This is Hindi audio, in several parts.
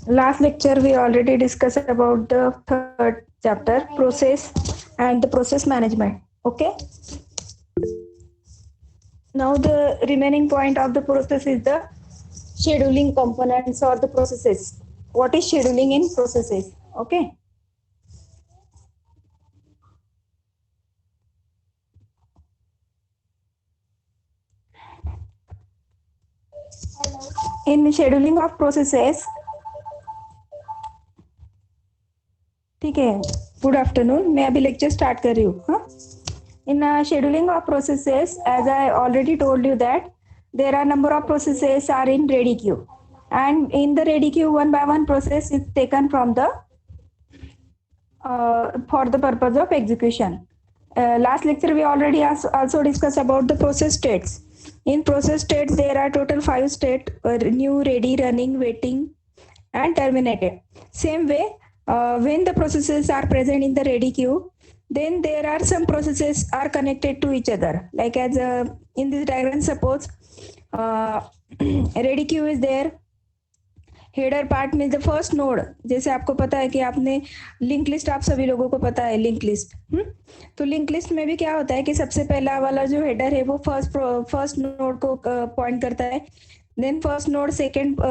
Last lecture we already discussed about the third chapter, process and the process management. Okay. Now the remaining point of the process is the scheduling components or the processes. What is scheduling in processes? Okay. In scheduling of processes, ठीक है, गुड आफ्टरनून, मैं अभी लेक्चर स्टार्ट कर रही हूँ. हाँ, in scheduling of processes, as I already told you that there are number of processes are in ready queue, and in the ready queue one by one process is taken from the for the purpose of execution. Last lecture we already also discussed about the process states. In process states there are total 5 state: new, ready, running, waiting, and terminated. Same way, when the processes are present in the ready queue, then there are some processes are connected to each other. Like as in this diagram, suppose ready queue is there. Header part में द फर्स्ट नोड, जैसे आपको पता है कि आपने लिंक लिस्ट, आप सभी लोगों को पता है लिंक लिस्ट. तो लिंक लिस्ट में भी क्या होता है कि सबसे पहला वाला जो हेडर है वो फर्स्ट नोड को पॉइंट करता है, then first node second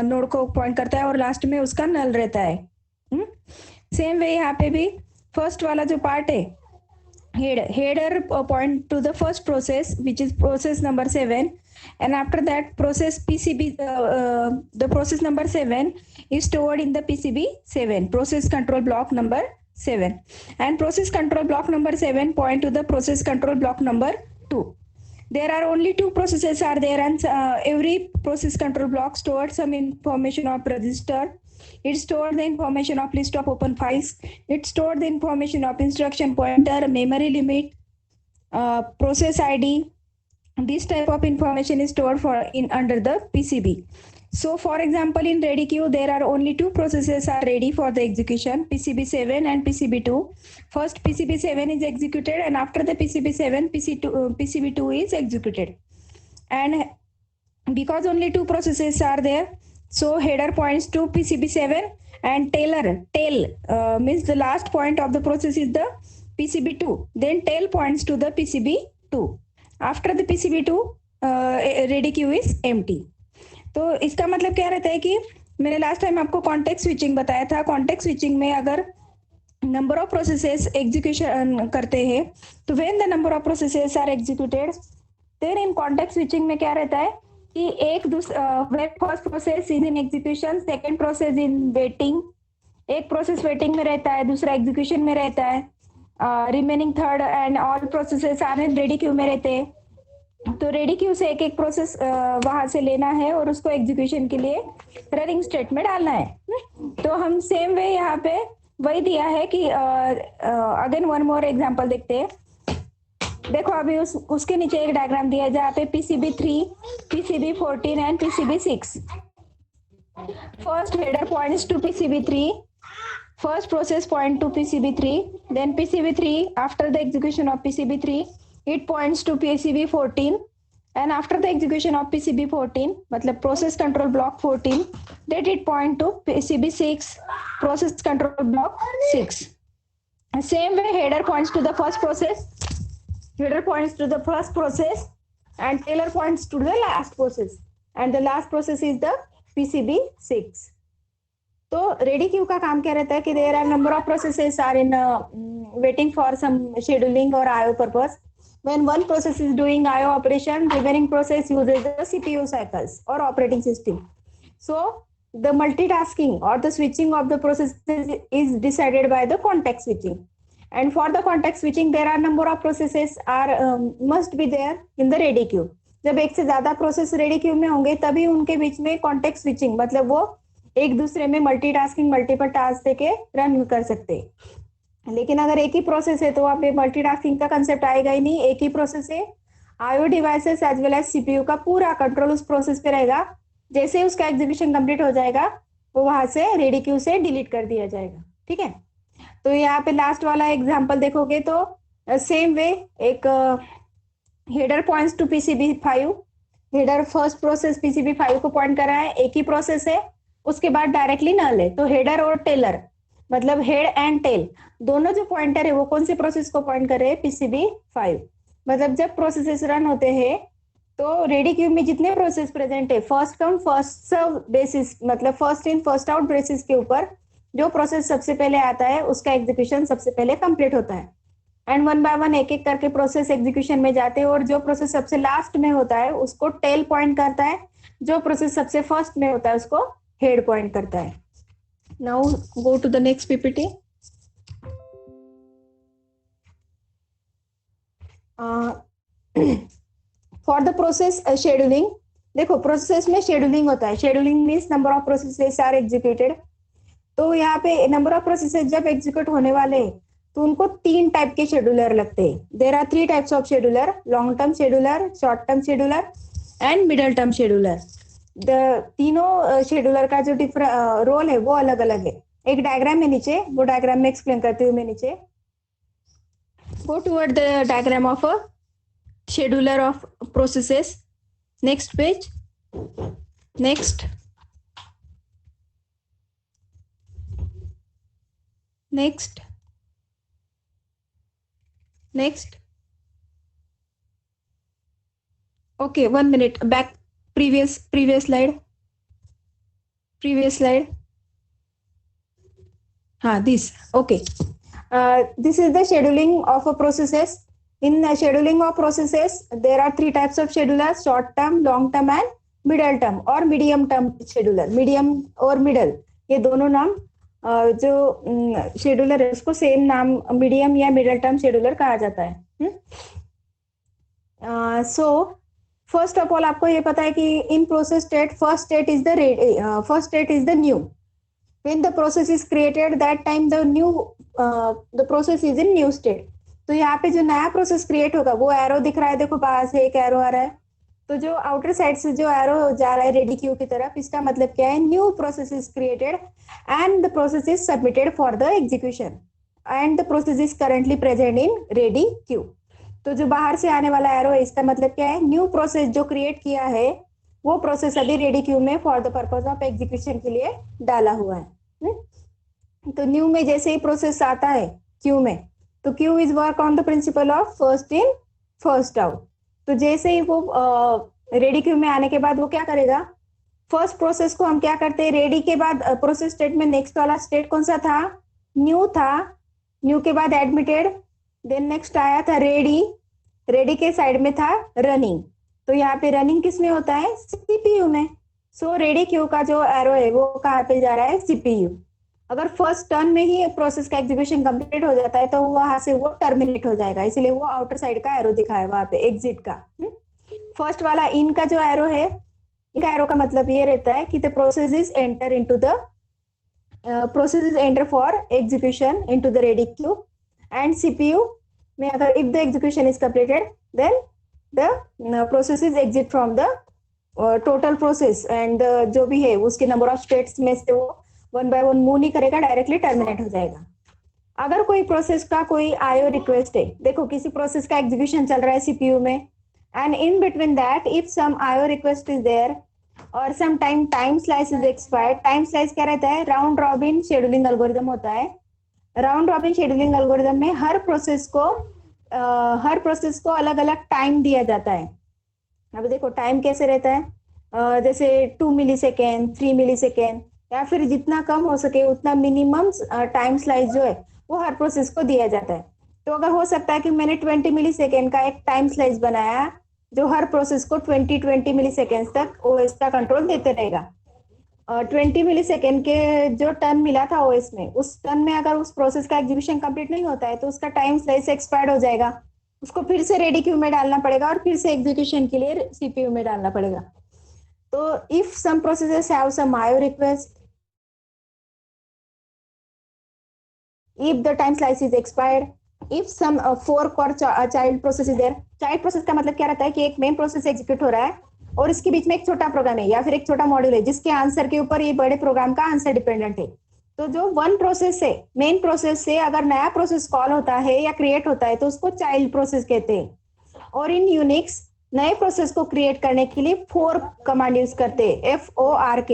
node को पॉइंट करता है और लास्ट में उसका नल रहता है. सेम वे यहाँ पे भी फर्स्ट वाला जो पार्ट है header point to the first process, which is process number 7, and after that process PCB, the process number 7 is stored in the PCB 7, process control block number 7, and process control block number 7 point to the process control block number 2. There are only two processes are there, and every process control block stores some information of register. It stores the information of list of open files. It stores the information of instruction pointer, memory limit, process ID. This type of information is stored for in under the PCB. So for example, in ready queue, there are only two processes are ready for the execution, PCB7 and PCB2. First PCB7 is executed, and after the PCB7, PCB2 is executed. And because only two processes are there, so header points to PCB7, and tail means the last point of the process is the PCB2. Then tail points to the PCB2. After the PCB2, ready queue is empty. तो इसका मतलब क्या रहता है कि मैंने लास्ट टाइम आपको कॉन्टेक्स्ट स्विचिंग बताया था. कॉन्टेक्स्ट स्विचिंग में अगर नंबर ऑफ प्रोसेसेस एग्जीक्यूशन करते हैं, तो when the number of processes are executed, then in context switching में क्या रहता है कि एक first process is in execution, second process in waiting, एक प्रोसेस वेटिंग में रहता है, दूसरा एग्जीक्यूशन में रहता है, remaining third and all processes are in ready queue में रहते हैं. तो रेडी क्यू से एक एक प्रोसेस वहां से लेना है और उसको एग्जीक्यूशन के लिए रनिंग स्टेट में डालना है. तो हम सेम वे यहाँ पे वही दिया है कि अगेन वन मोर एग्जांपल देखते हैं. देखो अभी उसके नीचे एक डायग्राम दिया है जहाँ पे PCB3, PCB14 and PCB6. First header points to PCB3, first process point to PCB3, then PCB3 after the execution of PCB3 it points to PCB14, and after the execution of PCB14 मतलब process control block 14, that it point to PCB6, process control block 6. Same way header points to the first process, and tailor points to the last process, and the last process is the PCB6. तो रेडी क्यू का काम क्या रहता है कि there are number of processes are in waiting for some scheduling और IO purpose. When one process is doing IO operation, remaining process uses the CPU cycles और operating system. So the multitasking और the switching of the processes is decided by the context switching. And for the context switching there are number of processes are must be there in the ready queue. जब एक से ज्यादा प्रोसेस रेडी क्यू में होंगे तभी उनके बीच में कॉन्टेक्स्ट स्विचिंग, मतलब वो एक दूसरे में मल्टीटास्किंग मल्टीपल टास्क देके रन कर सकते हैं. लेकिन अगर एक ही प्रोसेस है तो वहां पे मल्टीटास्किंग का कंसेप्ट आएगा ही नहीं. एक ही प्रोसेस है, IO devices as well as CPU का पूरा कंट्रोल उस प्रोसेस पे रहेगा. जैसे ही उसका एग्जीक्यूशन कंप्लीट हो जाएगा वो वहां से रेडी क्यू से डिलीट कर दिया जाएगा. ठीक है. तो यहाँ पे लास्ट वाला एग्जाम्पल देखोगे तो सेम वे एक header points to PCB5. Header first process PCB5 को पॉइंट कर रहा है, एक ही प्रोसेस है. उसके बाद डायरेक्टली नल है। तो हेडर और टेलर मतलब हेड एंड टेल दोनों जो पॉइंटर है वो कौन से प्रोसेस को पॉइंट कर रहे हैं, पीसीबी 5। मतलब जब प्रोसेसेस रन होते हैं तो रेडी क्यू में जितने प्रोसेस प्रेजेंट है first come first serve basis मतलब first in first out basis के ऊपर जो प्रोसेस सबसे पहले आता है उसका एग्जीक्यूशन सबसे पहले कंप्लीट होता है। एंड वन बाय वन एक एक करके प्रोसेस एग्जीक्यूशन में जाते हैं और जो प्रोसेस सबसे लास्ट में होता है उसको टेल पॉइंट करता है, जो प्रोसेस सबसे फर्स्ट में होता है उसको हेड पॉइंट करता है। Now go to the next PPT. For the process scheduling, देखो प्रोसेस में शेड्यूलिंग होता है। Scheduling means number of processes are executed. तो यहाँ पे नंबर ऑफ प्रोसेसेस जब एग्जीक्यूट होने वाले हैं तो उनको 3 टाइप के शेड्यूलर लगते हैं। There are 3 types of scheduler, long term scheduler, short term scheduler and middle term scheduler. The तीनों शेड्यूलर का जो रोल है वो अलग अलग है। एक डायग्राम में नीचे, वो डायग्राम में एक्सप्लेन करती हूँ मैं नीचे। Go toward the diagram of a scheduler of processes. Next page. Next. Next. Next. Okay, 1 minute. Back. Previous slide. Previous slide. This. Okay. This is the scheduling of a processes. In scheduling of processes, there are 3 types of schedulers: short term, long term and middle term or medium term scheduler. Medium और middle ये दोनों नाम जो शेड्यूलर है उसको सेम नाम मीडियम या मिडल टर्म शेड्यूलर कहा जाता है। सो फर्स्ट ऑफ ऑल आपको ये पता है कि in process state first state is the new. When the process is created that time the process is in new state. तो यहाँ पे जो नया प्रोसेस क्रिएट होगा वो एरो दिख रहा है, देखो बाहर से एक एरो आ रहा है। तो जो आउटर साइड से जो एरो जा रहा है रेडी क्यू की तरफ, इसका मतलब क्या है, new process is created and the process is submitted for the execution and the process is currently present in ready Q. तो जो बाहर से आने वाला एरो है इसका मतलब क्या है, न्यू प्रोसेस जो क्रिएट किया है वो प्रोसेस अभी रेडी क्यू में for the purpose of execution के लिए डाला हुआ है। तो न्यू में जैसे ही प्रोसेस आता है क्यू में, तो Q is work on the principle of first in first out. तो जैसे ही वो रेडी क्यू में आने के बाद वो क्या करेगा, फर्स्ट प्रोसेस को हम क्या करते हैं, रेडी के बाद प्रोसेस स्टेट में नेक्स्ट वाला स्टेट कौन सा था, न्यू था। न्यू के बाद एडमिटेड, देन नेक्स्ट आया था रेडी, रेडी के साइड में था रनिंग। तो यहाँ पे रनिंग किस में होता है, सीपीयू में। सो रेडी क्यू का जो एरो है वो कहाँ पे जा रहा है, सीपीयू। अगर फर्स्ट टर्न में ही प्रोसेस का एग्जीक्यूशन कंप्लीट हो जाता है तो वहां से वो टर्मिनेट हो जाएगा, इसलिए वो आउटर साइड का एरो दिखा है वहां पे एग्जिट का। फर्स्ट वाला इन का जो एरो है, इनका एरो का मतलब ये रहता है कि the process is enter into the process is enter for execution into the ready queue and CPU में अगर if the execution is completed then the process is exit from the total process and जो भी है उसके नंबर ऑफ स्टेट्स में से वो वन बाय वन मूव नहीं करेगा, डायरेक्टली टर्मिनेट हो जाएगा। अगर कोई प्रोसेस का कोई आईओ रिक्वेस्ट है, देखो किसी प्रोसेस का एग्जीक्यूशन चल रहा है सीपीयू में and in between that if some IO request is there और some time slice is expired. Time slice क्या रहता है, राउंड रॉबिन शेड्यूलिंग एल्गोरिदम होता है। राउंड रॉबिन शेड्यूलिंग एल्गोरिदम में हर प्रोसेस को अलग अलग टाइम दिया जाता है। अब देखो टाइम कैसे रहता है, जैसे 2 मिलीसेकेंड, 3 मिलीसेकेंड या फिर जितना कम हो सके उतना मिनिमम टाइम स्लाइस जो है वो हर प्रोसेस को दिया जाता है। तो अगर हो सकता है कि मैंने 20 मिलीसेकेंड का एक टाइम स्लाइस बनाया जो हर प्रोसेस को 20 मिलीसेकेंड तक ओएस का कंट्रोल देते रहेगा। 20 मिलीसेकेंड के जो टर्न मिला था ओएस में, उस टर्न में अगर उस प्रोसेस का एग्जीक्यूशन कंप्लीट नहीं होता है तो उसका टाइम स्लाइस एक्सपायर्ड हो जाएगा, उसको फिर से रेडी क्यू में डालना पड़ेगा और फिर से एग्जीक्यूशन के लिए सीपीयू में डालना पड़ेगा। तो if some processes have some IO request, if the time slice is expired, if some fork or child process is there। child process का मतलब क्या रहता है कि एक मेन प्रोसेस एग्जीक्यूट हो रहा है और इसके बीच में एक छोटा प्रोग्राम है या फिर एक छोटा मॉड्यूल है जिसके आंसर के ऊपर ये बड़े प्रोग्राम का आंसर डिपेंडेंट है। तो जो वन प्रोसेस है, मेन प्रोसेस से अगर नया प्रोसेस कॉल होता है या क्रिएट होता है तो उसको चाइल्ड प्रोसेस कहते हैं। और इन यूनिक्स नए प्रोसेस को क्रिएट करने के लिए फोर्क कमांड यूज करते हैं, FORK।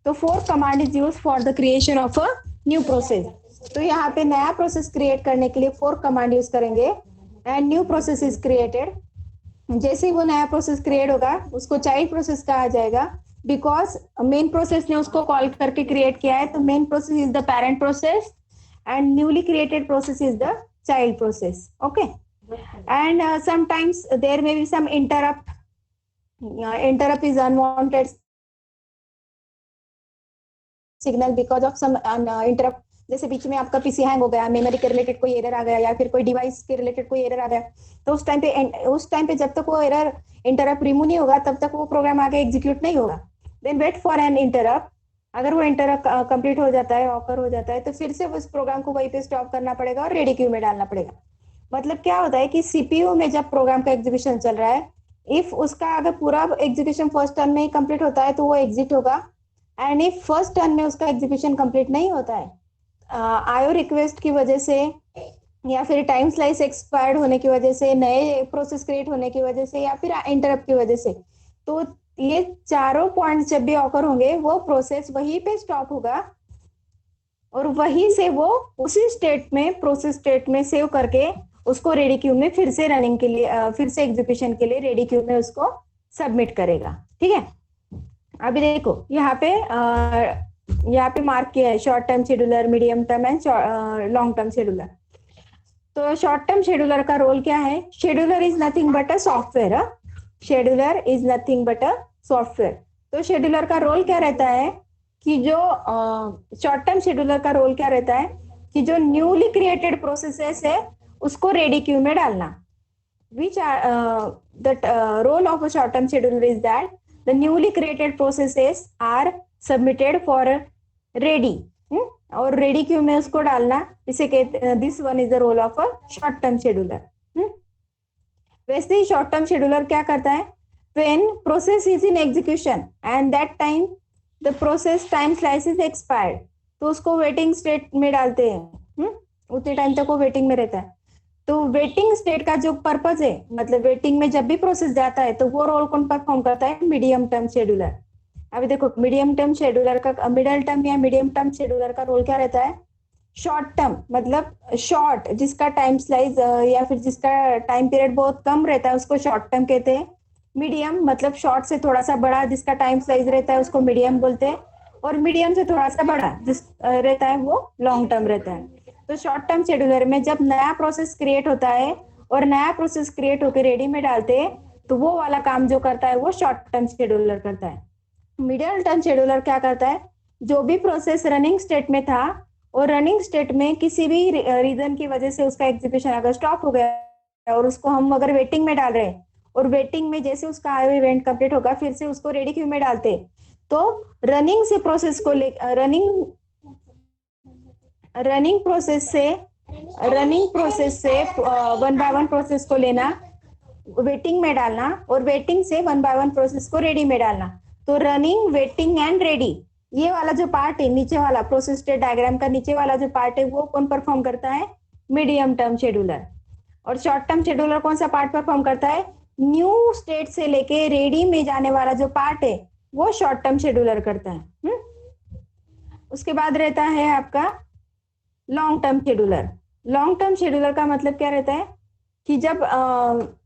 तो fork command is use for the creation of a new process. तो यहाँ पे नया प्रोसेस क्रिएट करने के लिए फोर्क कमांड यूज करेंगे and new process is created. जैसे ही वो नया प्रोसेस क्रिएट होगा उसको चाइल्ड प्रोसेस कहा जाएगा, बिकॉज मेन प्रोसेस ने उसको कॉल करके क्रिएट किया है। तो main process is the parent process and newly created process is the child process. Okay, and sometimes there may be some interrupt. Interrupt is unwanted signal because of some interrupt. जैसे बीच में आपका पीसी हैंग हो गया, मेमोरी के रिलेटेड कोई एरर आ गया, या फिर कोई डिवाइस के रिलेटेड कोई एरर आ गया, तो उस टाइम पे जब तक वो एरर इंटरप्ट रिमूव नहीं होगा तब तक वो प्रोग्राम आगे एग्जीक्यूट नहीं होगा। Then wait for an interrupt. अगर वो इंटरप्ट कंप्लीट हो जाता है, ऑकर हो जाता है, तो फिर से उस प्रोग्राम को वहीं पे स्टॉप करना पड़ेगा और रेडी क्यू में डालना पड़ेगा। मतलब क्या होता है कि सीपीयू में जब प्रोग्राम का एग्जीक्यूशन चल रहा है, इफ उसका अगर पूरा एग्जीक्यूशन फर्स्ट टर्न में ही कंप्लीट होता है तो वो एग्जिट होगा, एंड इफ फर्स्ट टर्न में उसका एग्जीक्यूशन कंप्लीट नहीं होता है, आईओ रिक्वेस्ट की वजह से या फिर टाइम स्लाइस एक्सपायर्ड होने की वजह से, नए प्रोसेस क्रिएट होने की वजह से, या फिर इंटरप्ट की वजह से, तो ये चारों पॉइंट जब भी ऑकर होंगे वो प्रोसेस वहीं पे स्टॉप होगा और वहीं से वो उसी स्टेट में, प्रोसेस स्टेट में सेव करके उसको रेडी क्यू में फिर से रनिंग के लिए, फिर से एग्जीक्यूशन के लिए रेडी क्यू में उसको सबमिट करेगा। ठीक है, अभी देखो यहाँ पे मार्क किया है short term scheduler, medium term and long term scheduler. तो शॉर्ट टर्म शेड्यूलर का रोल क्या है? Scheduler is nothing but a software. Scheduler is nothing but a software. तो शेड्यूलर का रोल क्या रहता है कि जो शॉर्ट टर्म शेड्यूलर का रोल क्या रहता है कि जो न्यूली क्रिएटेड प्रोसेसेस है उसको रेडी क्यू में डालना। which are the role of a short term scheduler is that the newly created processes are submitted for ready और रेडी क्यू में उसको डालना, इसे कहते, this one is the role of a short term scheduler. वैसे ही शॉर्ट टर्म शेड्यूलर क्या करता है, when process is in execution and that time the process time slice is expired, तो उसको वेटिंग स्टेट में डालते हैं। उतने टाइम तक वो वेटिंग में रहता है। तो वेटिंग स्टेट का जो पर्पज है, मतलब वेटिंग में जब भी प्रोसेस जाता है तो वो रोल कौन परफॉर्म करता है? Medium term scheduler. अभी देखो मीडियम टर्म शेड्यूलर का, मिडिल टर्म या मीडियम टर्म शेड्यूलर का रोल क्या रहता है? शॉर्ट टर्म मतलब शॉर्ट, जिसका टाइम स्लाइस या फिर जिसका टाइम पीरियड बहुत कम रहता है उसको शॉर्ट टर्म कहते हैं। मीडियम मतलब शॉर्ट से थोड़ा सा बड़ा जिसका टाइम स्लाइस रहता है उसको मीडियम बोलते हैं, और मीडियम से थोड़ा सा बड़ा जिस रहता है वो लॉन्ग टर्म रहता है। तो शॉर्ट टर्म शेड्यूलर में जब नया प्रोसेस क्रिएट होता है और नया प्रोसेस क्रिएट होकर रेडी में डालते हैं तो वो वाला काम जो करता है वो शॉर्ट टर्म शेड्यूलर करता है। मिडिल टर्म शेड्यूलर क्या करता है, जो भी प्रोसेस रनिंग स्टेट में था और रनिंग स्टेट में किसी भी रीजन की वजह से उसका एग्जीक्यूशन अगर स्टॉप हो गया और उसको हम अगर वेटिंग में डाल रहे हैं और वेटिंग में जैसे उसका इवेंट कंप्लीट होगा फिर से उसको रेडी क्यू में डालते हैं, तो रनिंग से प्रोसेस को रनिंग प्रोसेस से वन बाय वन प्रोसेस को लेना, वेटिंग में डालना, और वेटिंग से वन बाय वन प्रोसेस को रेडी में डालना। तो रनिंग, वेटिंग एंड रेडी, ये वाला जो पार्ट है नीचे वाला प्रोसेस स्टेट डायग्राम का नीचे वाला जो पार्ट है वो कौन परफॉर्म करता है? Medium term scheduler. और शॉर्ट टर्म शेड्यूलर कौन सा पार्ट परफॉर्म करता है? न्यू स्टेट से लेके रेडी में जाने वाला जो पार्ट है वो शॉर्ट टर्म शेड्यूलर करता है। उसके बाद रहता है आपका long term scheduler. Long term scheduler का मतलब क्या रहता है कि जब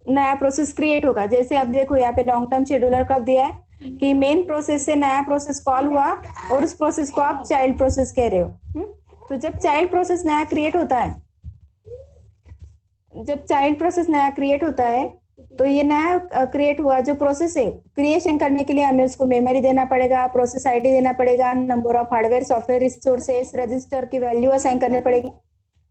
नया प्रोसेस क्रिएट होगा, जैसे अब देखो यहाँ पे लॉन्ग टर्म शेड्यूलर कब दिया है कि मेन प्रोसेस से नया प्रोसेस कॉल हुआ और उस प्रोसेस को आप चाइल्ड प्रोसेस कह रहे हो। तो जब चाइल्ड प्रोसेस नया क्रिएट होता है, जब चाइल्ड प्रोसेस नया क्रिएट होता है तो ये नया क्रिएट हुआ जो प्रोसेस है, क्रिएशन करने के लिए हमें उसको मेमोरी देना पड़ेगा, प्रोसेस आईडी देना पड़ेगा, number of hardware software resources, register की वैल्यू असाइन करनी पड़ेगी।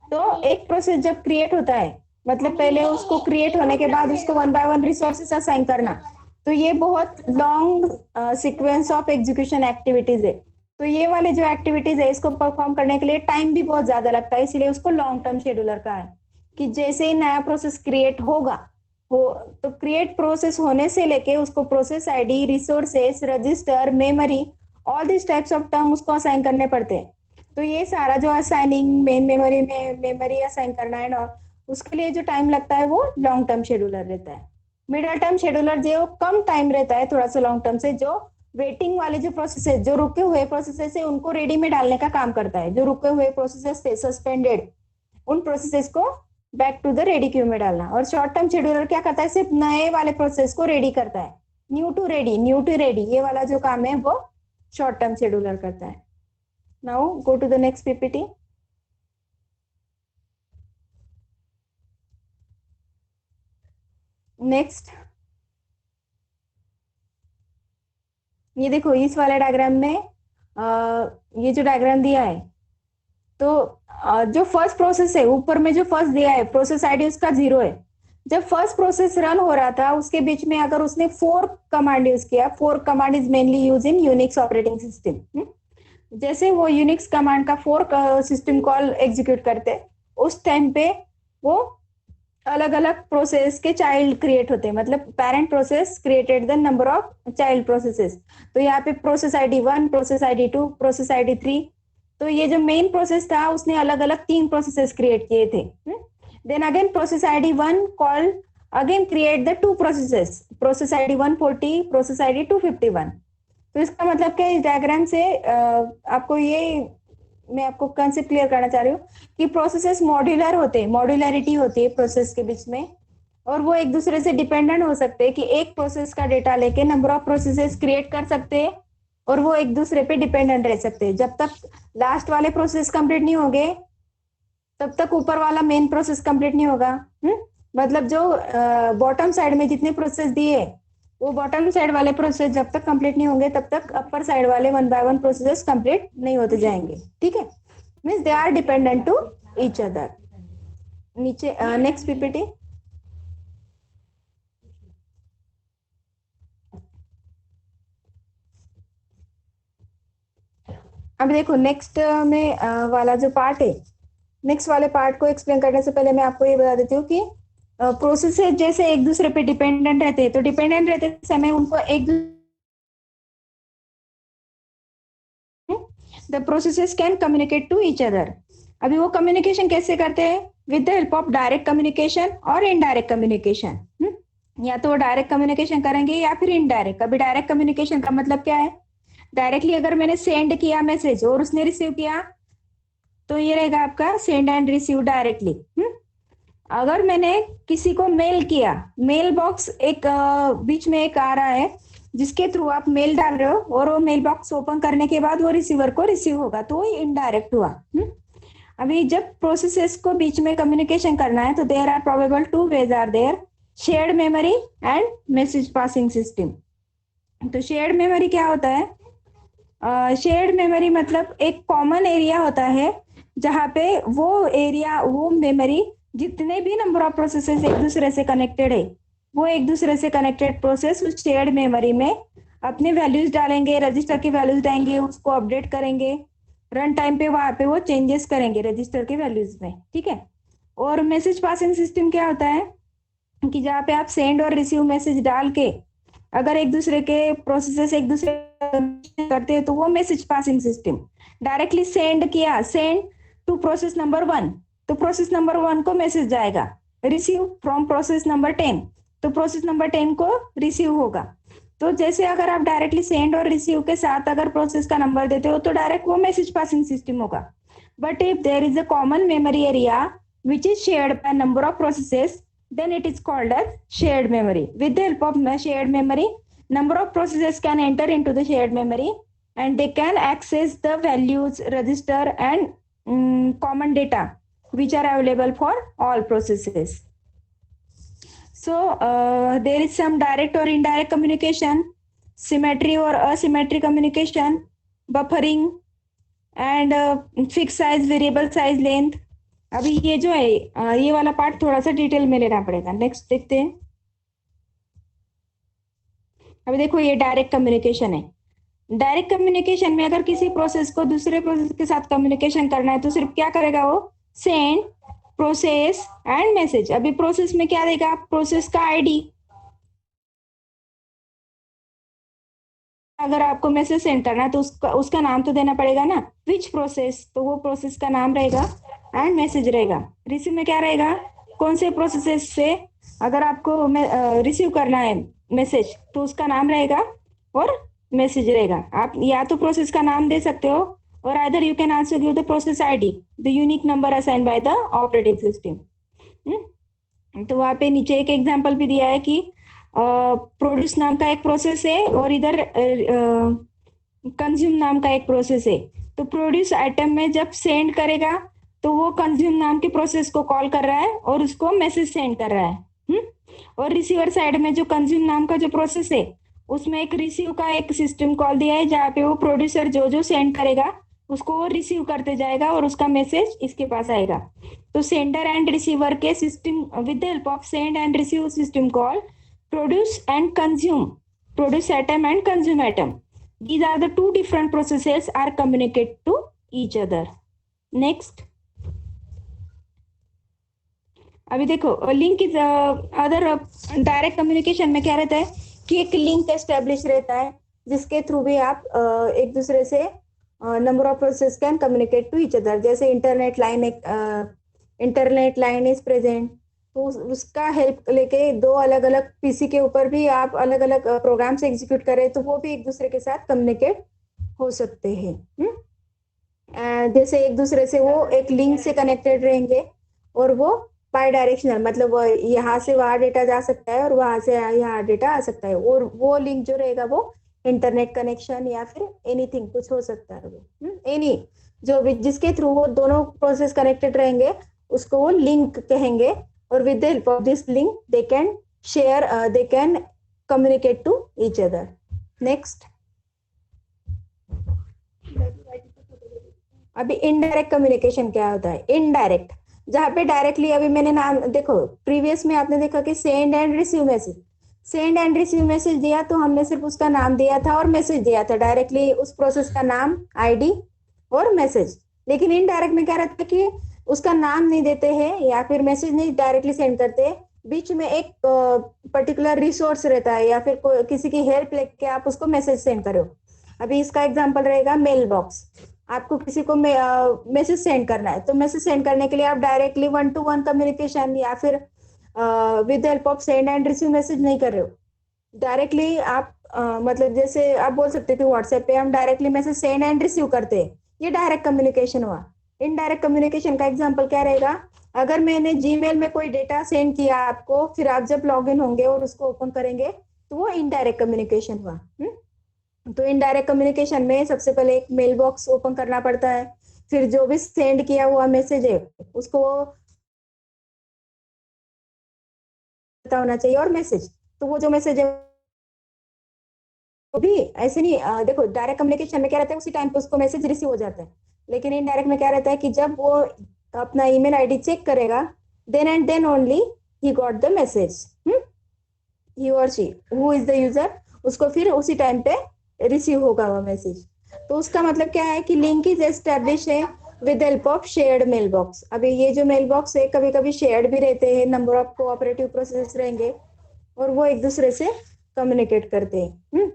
तो एक प्रोसेस जब क्रिएट होता है मतलब पहले उसको क्रिएट होने के बाद उसको one by one resources assign करना, तो ये बहुत long sequence of execution activities है। तो ये वाले जो एक्टिविटीज है इसको परफॉर्म करने के लिए टाइम भी बहुत ज्यादा लगता है, इसलिए उसको लॉन्ग टर्म शेड्यूलर का है कि जैसे ही नया प्रोसेस क्रिएट होगा तो क्रिएट प्रोसेस होने से लेके उसको process ID, resources, register, memory, all this types of term उसको असाइन करने पड़ते हैं। तो ये सारा जो असाइनिंग, मेन मेमोरी में मेमोरी असाइन करना है और उसके लिए जो टाइम लगता है वो लॉन्ग टर्म शेड्यूलर रहता है। मिडिल टर्म शेड्यूलर जो कम टाइम रहता है थोड़ा सा लॉन्ग टर्म से, जो वेटिंग वाले जो प्रोसेसेस, जो रुके हुए प्रोसेसेस है उनको रेडी में डालने का काम करता है। जो रुके हुए प्रोसेसेस थे सस्पेंडेड, उन प्रोसेसेस को back to the ready queue में डालना। और शॉर्ट टर्म शेड्यूलर क्या करता है, सिर्फ नए वाले प्रोसेस को रेडी करता है। New to ready, new to ready, ये वाला जो काम है वो शॉर्ट टर्म शेड्यूलर करता है। Now go to the next PPT. Next, ये देखो इस वाले डायग्राम में ये जो डायग्राम दिया है, तो जो फर्स्ट प्रोसेस है ऊपर में जो फर्स्ट दिया है प्रोसेस आईडी उसका 0 है। जब फर्स्ट प्रोसेस रन हो रहा था उसके बीच में अगर उसने 4 कमांड यूज किया, 4 command is mainly use in Unix operating system. जैसे वो यूनिक्स कमांड का 4 सिस्टम कॉल एग्जीक्यूट करते, उस टाइम पे वो अलग अलग प्रोसेस के चाइल्ड क्रिएट होते हैं। मतलब parent process created the number of child processes. तो यहाँ पे process ID 1, process ID 2, process ID 3। तो ये जो मेन प्रोसेस था उसने अलग अलग 3 प्रोसेसेस क्रिएट किए थे। Then again process ID 1 call again create the 2 processes, process ID 140, process ID 251। तो इसका मतलब क्या, इस डायग्राम से आपको ये मैं आपको कंसेप्ट क्लियर करना चाह रही हूँ कि प्रोसेसेस मॉड्यूलर होते हैं, मॉड्यूलरिटी होती है प्रोसेस के बीच में, और वो एक दूसरे से डिपेंडेंट हो सकते हैं कि एक प्रोसेस का डेटा लेके नंबर ऑफ प्रोसेसेस क्रिएट कर सकते हैं और वो एक दूसरे पे डिपेंडेंट रह सकते हैं। जब तक लास्ट वाले प्रोसेस कंप्लीट नहीं होंगे तब तक ऊपर वाला मेन प्रोसेस कंप्लीट नहीं होगा। मतलब जो बॉटम साइड में जितने प्रोसेस दिए वो बॉटम साइड वाले प्रोसेस जब तक कंप्लीट नहीं होंगे तब तक अपर साइड वाले 1 बाय 1 प्रोसेस कंप्लीट नहीं होते जाएंगे। ठीक है, means they are dependent to each other. नीचे नेक्स्ट पीपीटी। अब देखो नेक्स्ट में वाला जो पार्ट है, नेक्स्ट वाले पार्ट को एक्सप्लेन करने से पहले मैं आपको ये बता देती हूँ कि प्रोसेसेस जैसे एक दूसरे पे डिपेंडेंट रहते हैं, तो डिपेंडेंट रहते समय उनको एक the processes can communicate to each other. अभी वो कम्युनिकेशन कैसे करते हैं, with the help of direct communication और इनडायरेक्ट कम्युनिकेशन। या तो वो डायरेक्ट कम्युनिकेशन करेंगे या फिर इनडायरेक्ट। अभी डायरेक्ट कम्युनिकेशन का मतलब क्या है, डायरेक्टली अगर मैंने सेंड किया मैसेज और उसने रिसीव किया तो ये रहेगा आपका सेंड एंड रिसीव डायरेक्टली। अगर मैंने किसी को मेल किया, मेल बॉक्स एक बीच में एक आ रहा है जिसके थ्रू आप मेल डाल रहे हो और वो मेल बॉक्स ओपन करने के बाद वो रिसीवर को रिसीव होगा, तो वो इनडायरेक्ट हुआ। अभी जब प्रोसेसेस को बीच में कम्युनिकेशन करना है तो there are probable 2 ways are there, shared memory and message passing system. तो शेयर्ड मेमोरी क्या होता है, शेयर्ड मेमोरी मतलब एक कॉमन एरिया होता है जहाँ पे वो एरिया, वो मेमोरी जितने भी नंबर ऑफ प्रोसेसेस एक दूसरे से कनेक्टेड है, वो एक दूसरे से कनेक्टेड प्रोसेस उस शेयर्ड मेमोरी में अपने वैल्यूज डालेंगे, रजिस्टर की वैल्यूज देंगे, उसको अपडेट करेंगे, रन टाइम पे वहां पे वो चेंजेस करेंगे रजिस्टर के वैल्यूज में। ठीक है। और मैसेज पासिंग सिस्टम क्या होता है कि जहाँ पे आप सेंड और रिसीव मैसेज डाल के अगर एक दूसरे के प्रोसेसेस एक दूसरे करते हैं तो वो message passing system. Directly send किया, सेंड टू प्रोसेस नंबर 1, तो प्रोसेस नंबर 1 को मैसेज जाएगा। रिसीव फ्रॉम प्रोसेस नंबर 10, तो प्रोसेस नंबर 10 को रिसीव होगा। तो जैसे अगर आप डायरेक्टली सेंड और रिसीव के साथ अगर प्रोसेस का नंबर देते हो तो डायरेक्ट वो मैसेज पासिंग सिस्टम होगा। But if there is a common memory area which is shared by number of processes, then it is called as shared memory. With the help of shared memory, number of processes can enter into the shared memory and they can access the values, register and common data which are available for all processes. So there is some direct or indirect communication, symmetry or asymmetry communication, buffering and fixed size, variable size length. अभी ये जो है ये वाला पार्ट थोड़ा सा डिटेल में लेना पड़ेगा। नेक्स्ट देखते हैं। अभी देखो ये डायरेक्ट कम्युनिकेशन है। डायरेक्ट कम्युनिकेशन में अगर किसी प्रोसेस को दूसरे प्रोसेस के साथ कम्युनिकेशन करना है तो सिर्फ क्या करेगा वो, सेंड, प्रोसेस एंड मैसेज। अभी प्रोसेस में क्या देगा, प्रोसेस का आईडी, अगर आपको मैसेज सेंड करना है तो उसका नाम तो देना पड़ेगा ना, विच प्रोसेस, तो वो प्रोसेस का नाम रहेगा एंड मैसेज रहेगा। रिसीव में क्या रहेगा, कौन से प्रोसेस से अगर आपको रिसीव करना है मैसेज तो उसका नाम रहेगा और मैसेज रहेगा। आप या तो प्रोसेस का नाम दे सकते हो, और either you can also give the process ID, the unique number assign by the operating system. तो वहां पे नीचे एक एग्जांपल भी दिया है कि प्रोड्यूस नाम का एक प्रोसेस है, और इधर कंज्यूम नाम का एक प्रोसेस है। तो प्रोड्यूस आइटम में जब सेंड करेगा तो वो कंज्यूम नाम के प्रोसेस को कॉल कर रहा है और उसको मैसेज सेंड कर रहा है। और रिसीवर साइड में जो कंज्यूम नाम का जो प्रोसेस है, उसमें एक रिसीव का एक सिस्टम कॉल दिया है, जहाँ पे वो प्रोड्यूसर जो जो सेंड करेगा उसको वो रिसीव करते जाएगा और उसका मैसेज इसके पास आएगा। तो सेंडर एंड रिसीवर के system with the help of sand and receive system call produce and consume, produce item and consume item, these are the two different processes are communicate to each other. Next, अभी देखो link is other direct communication में क्या रहता है कि एक लिंक एस्टेब्लिश रहता है जिसके थ्रू भी आप एक दूसरे से number of process can communicate to each other. जैसे इंटरनेट लाइन इज प्रेजेंट, तो उसका हेल्प लेके दो अलग अलग पीसी के ऊपर भी आप अलग अलग प्रोग्राम्स एग्जीक्यूट करें तो वो भी एक दूसरे के साथ कम्युनिकेट हो सकते हैं। जैसे एक दूसरे से वो एक लिंक से कनेक्टेड रहेंगे और वो बाई डायरेक्शनल, मतलब यहाँ से वहां डेटा जा सकता है और वहां से यहाँ डेटा आ सकता है, और वो लिंक जो रहेगा वो इंटरनेट कनेक्शन या फिर एनीथिंग कुछ हो सकता है वो एनी जो जिसके थ्रू वो दोनों प्रोसेस कनेक्टेड रहेंगे उसको वो लिंक कहेंगे, और with the help of this link they can share, they can communicate to each other. Next, अभी इनडायरेक्ट कम्युनिकेशन क्या होता है। इनडायरेक्ट, जहां पे डायरेक्टली अभी मैंने नाम देखो प्रीवियस में आपने देखा कि send and receive message, send and receive message दिया तो हमने सिर्फ उसका नाम दिया था और मैसेज दिया था डायरेक्टली उस प्रोसेस का नाम, आईडी और मैसेज। लेकिन इनडायरेक्ट में क्या रहता है कि उसका नाम नहीं देते हैं या फिर मैसेज नहीं डायरेक्टली सेंड करते, बीच में एक पर्टिकुलर रिसोर्स रहता है या फिर किसी की हेल्प लेके आप उसको मैसेज सेंड करो। अभी इसका एग्जांपल रहेगा मेल बॉक्स। आपको किसी को मैसेज सेंड करना है तो मैसेज सेंड करने के लिए आप directly one two one communication या फिर with help of sand and receive message नहीं कर रहे हो। डायरेक्टली आप मतलब जैसे आप बोल सकते थे व्हाट्सएप पे हम directly message send and receive करते हैं, ये डायरेक्ट कम्युनिकेशन हुआ। इनडायरेक्ट कम्युनिकेशन का एग्जांपल क्या रहेगा, अगर मैंने जीमेल में कोई डेटा सेंड किया आपको, फिर आप जब लॉग इन होंगे और उसको ओपन करेंगे तो वो इनडायरेक्ट कम्युनिकेशन हुआ। तो इनडायरेक्ट कम्युनिकेशन में सबसे पहले एक मेल बॉक्स ओपन करना पड़ता है, फिर जो भी सेंड किया हुआ मैसेज है उसको पता होना चाहिए, और मैसेज तो वो जो मैसेज है वो भी ऐसे नहीं देखो डायरेक्ट कम्युनिकेशन में क्या रहता है उसी टाइम पे उसको मैसेज रिसीव हो जाता है, लेकिन इनडायरेक्ट में क्या रहता है कि जब वो अपना ईमेल आईडी चेक करेगा then and then only he got the message, he और she who is the user, उसको फिर उसी टाइम पे रिसीव होगा वो मैसेज। तो उसका मतलब क्या है कि लिंक इज एस्टेब्लिश है with help of shared mail box. अभी ये जो मेल बॉक्स है कभी कभी शेयर्ड भी रहते हैं, नंबर ऑफ कोऑपरेटिव प्रोसेस रहेंगे और वो एक दूसरे से कम्युनिकेट करते हैं।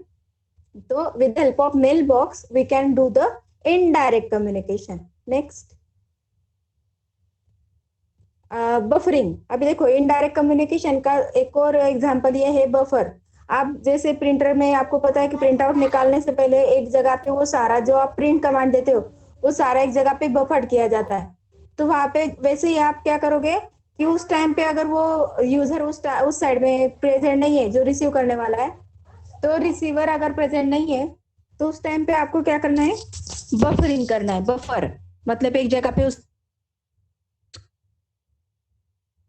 तो with help of mail box we can do the indirect communication. Next, buffering. अभी देखो इनडायरेक्ट कम्युनिकेशन का एक और एग्जांपल ये है बफर। आप जैसे प्रिंटर में आपको पता है कि प्रिंट आउट निकालने से पहले एक जगह पे वो सारा जो आप प्रिंट कमांड देते हो वो सारा एक जगह पे बफर किया जाता है। तो वहां पे वैसे ही आप क्या करोगे कि उस टाइम पे अगर वो यूजर उस साइड में प्रेजेंट नहीं है जो रिसीव करने वाला है, तो रिसीवर अगर प्रेजेंट नहीं है तो उस टाइम पे आपको क्या करना है, बफरिंग करना है। बफर मतलब एक जगह पे उस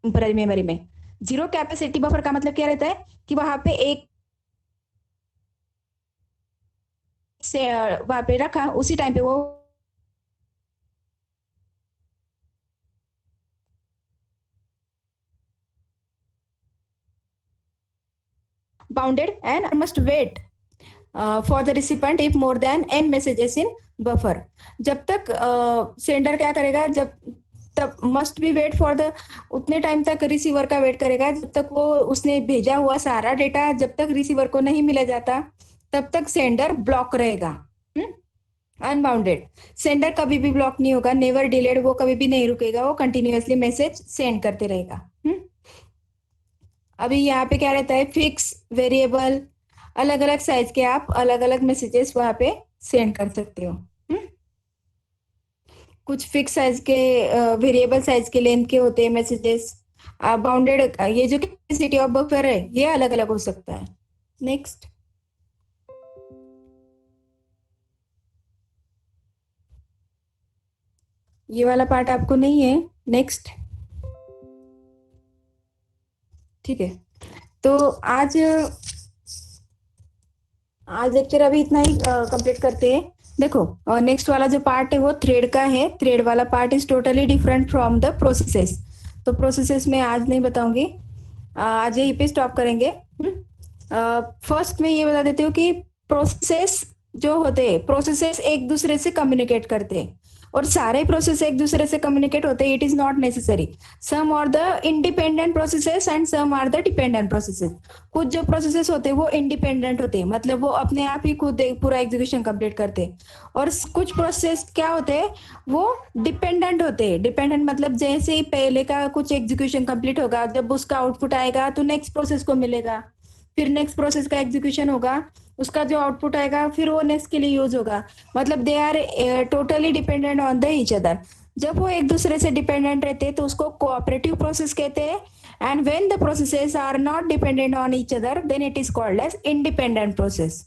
मेमोरी में जीरो कैपेसिटी बफर का मतलब क्या रहता है कि वहां पे एक से वहां पे रखा उसी टाइम पे वो bounded and must wait for the recipient if more than n messages in buffer। जब तक सेंडर क्या करेगा, जब तब must be wait for the उतने टाइम तक रिसीवर का वेट करेगा जब तक वो उसने भेजा हुआ सारा डेटा जब तक रिसीवर को नहीं मिला जाता तब तक सेंडर ब्लॉक रहेगा। अनबाउंडेड, सेंडर कभी भी ब्लॉक नहीं होगा, नेवर डिलेड, वो कभी भी नहीं रुकेगा, वो कंटिन्यूअसली मैसेज सेंड करते रहेगा। अभी यहाँ पे क्या रहता है, फिक्स, वेरिएबल, अलग अलग साइज के आप अलग अलग मैसेजेस वहां पे सेंड कर सकते हो। कुछ फिक्स साइज के, वेरिएबल साइज के लेंथ के होते हैं मैसेजेस। बाउंडेड, ये जो कैपेसिटी ऑफ बफर है ये अलग अलग हो सकता है। नेक्स्ट। ये वाला पार्ट आपको नहीं है। नेक्स्ट। ठीक है। तो आज आज लेक्चर अभी इतना ही कंप्लीट करते हैं। देखो, नेक्स्ट वाला जो पार्ट है वो थ्रेड का है। थ्रेड वाला part is totally different from the processes. तो प्रोसेसेस में आज नहीं बताऊंगी, आज यहीं पे स्टॉप करेंगे। फर्स्ट में ये बता देती हूँ कि प्रोसेस जो होते हैं, प्रोसेसेस एक दूसरे से कम्युनिकेट करते हैं, और सारे प्रोसेस एक दूसरे से कम्युनिकेट होते हैं, it is not necessary. Some are the independent processes and some are the dependent processes. कुछ जो प्रोसेसेस होते हैं वो इंडिपेंडेंट होते हैं, मतलब वो अपने आप ही खुद पूरा एग्जीक्यूशन कंप्लीट करते हैं। और कुछ प्रोसेस क्या होते हैं, वो डिपेंडेंट होते हैं। डिपेंडेंट मतलब जैसे ही पहले का कुछ एग्जीक्यूशन कंप्लीट होगा, जब उसका आउटपुट आएगा तो नेक्स्ट प्रोसेस को मिलेगा, फिर नेक्स्ट प्रोसेस का एग्जीक्यूशन होगा, उसका जो आउटपुट आएगा फिर वो नेक्स्ट के लिए यूज होगा। मतलब they are totally dependent on the each other. जब वो एक दूसरे से डिपेंडेंट रहते हैं तो उसको कोऑपरेटिव प्रोसेस कहते हैं। And when the processes are not dependent on each other then it is called as independent process.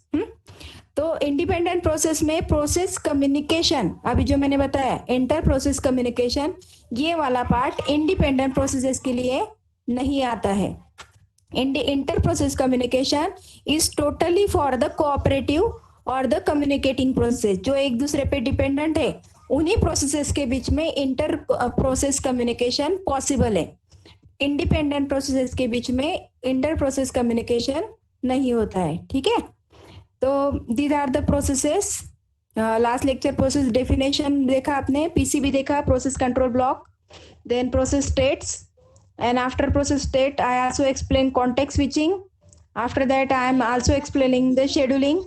तो इंडिपेंडेंट प्रोसेस में प्रोसेस कम्युनिकेशन, अभी जो मैंने बताया इंटर प्रोसेस कम्युनिकेशन, ये वाला पार्ट इंडिपेंडेंट प्रोसेसेस के लिए नहीं आता है। Inter process communication is totally for the cooperative और द कम्युनिकेटिंग प्रोसेस। जो एक दूसरे पे डिपेंडेंट है उन्हीं प्रोसेसेस के बीच में इंटर प्रोसेस कम्युनिकेशन पॉसिबल है। इंडिपेंडेंट प्रोसेसेस के बीच में इंटर प्रोसेस कम्युनिकेशन नहीं होता है। ठीक है। तो these are the processes. Last lecture process definition देखा आपने, पीसीबी देखा, process control block, then process states, and after process state I also explain context switching. After that I am also explaining the scheduling,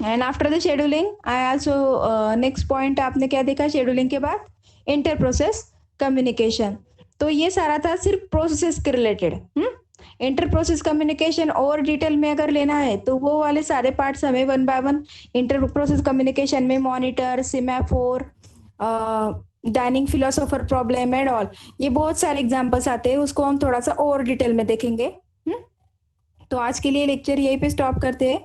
and after the scheduling I also next point आपने क्या देखा scheduling के बाद, इंटर प्रोसेस कम्युनिकेशन। तो ये सारा था सिर्फ प्रोसेस के रिलेटेड। इंटर प्रोसेस कम्युनिकेशन और डिटेल में अगर लेना है तो वो वाले सारे पार्ट्स हमें one by one, inter process communication में monitor, semaphore, dining philosopher problem and all, ये बहुत सारे एग्जांपल्स आते हैं, उसको हम थोड़ा सा और डिटेल में देखेंगे। तो आज के लिए लेक्चर यहीं पे स्टॉप करते हैं।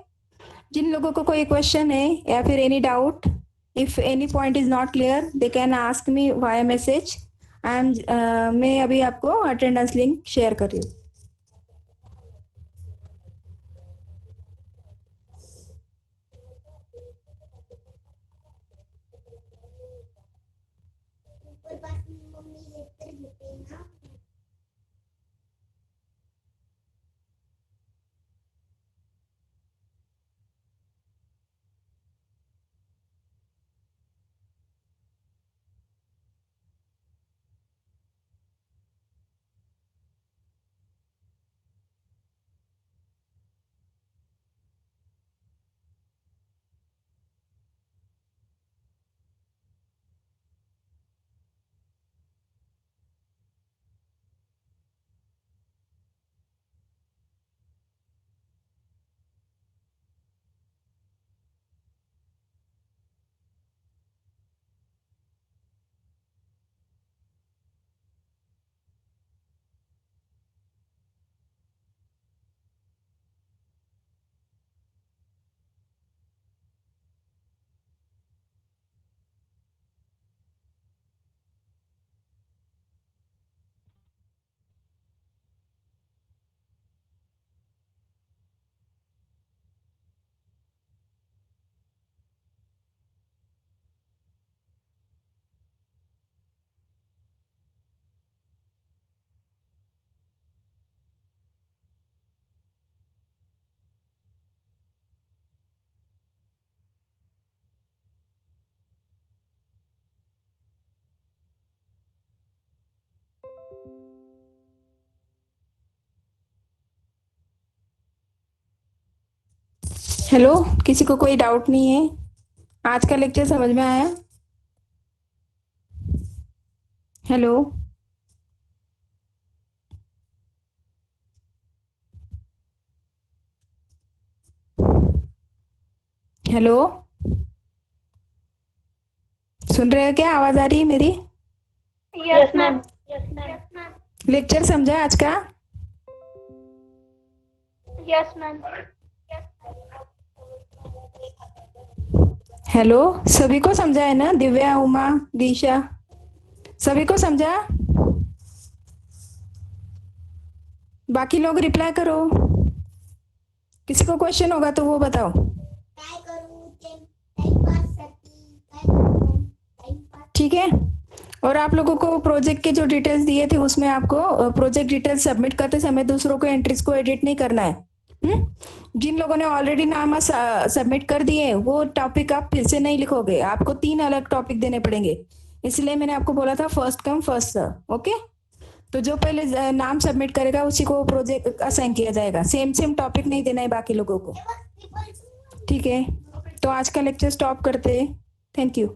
जिन लोगों को कोई क्वेश्चन है या फिर any doubt, if any point is not clear they can ask me via message. मैं अभी आपको अटेंडेंस लिंक शेयर कर रही हूँ। हेलो, किसी को कोई डाउट नहीं है? आज का लेक्चर समझ में आया? हेलो। हेलो, सुन रहे हो क्या? आवाज आ रही है मेरी? Yes ma'am. लेक्चर समझा आज का? Yes ma'am. हेलो, सभी को समझा है ना? दिव्या, उमा, दिशा, सभी को समझा? बाकी लोग रिप्लाई करो। किसी को क्वेश्चन होगा तो वो बताओ। ठीक है। और आप लोगों को प्रोजेक्ट के जो डिटेल्स दिए थे उसमें आपको प्रोजेक्ट डिटेल्स सबमिट करते समय दूसरों को एंट्रीज को एडिट नहीं करना है। जिन लोगों ने ऑलरेडी नाम सबमिट कर दिए वो टॉपिक आप फिर से नहीं लिखोगे, आपको 3 अलग टॉपिक देने पड़ेंगे। इसलिए मैंने आपको बोला था first come first serve. Okay, तो जो पहले नाम सबमिट करेगा उसी को प्रोजेक्ट असाइन किया जाएगा। सेम सेम टॉपिक नहीं देना है बाकी लोगों को। ठीक है, तो आज का लेक्चर स्टॉप करते हैं। Thank you.